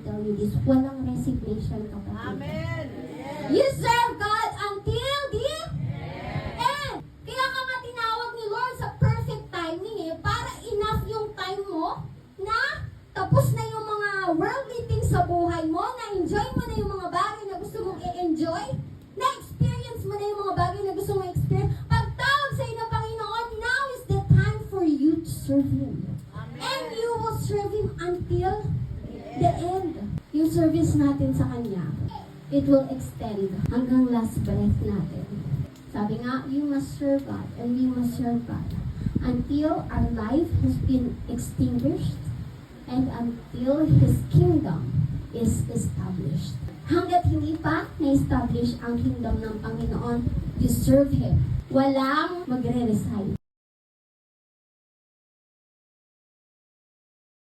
tell you this, walang resignation, kapatid. Amen. You serve God until the end. Kaya ka nga tinawag ni Lord sa perfect timing para enough yung time mo na tapos na yung mga worldly things sa buhay mo, na-enjoy mo na yung mga bagay na gusto mong i-enjoy, na-experience mo na yung mga bagay na gusto mong experience. Pagtawag sa iyo ng Panginoon, now is the time for you to serve Him. And you will serve Him until the end. Yung service natin sa Kanya, it will extend hanggang last breath natin. Sabi nga, you must serve God and we must serve God until our life has been extinguished and until His kingdom is established. Hanggat hindi pa na-establish ang kingdom ng Panginoon, you serve Him. Walang magre-resign.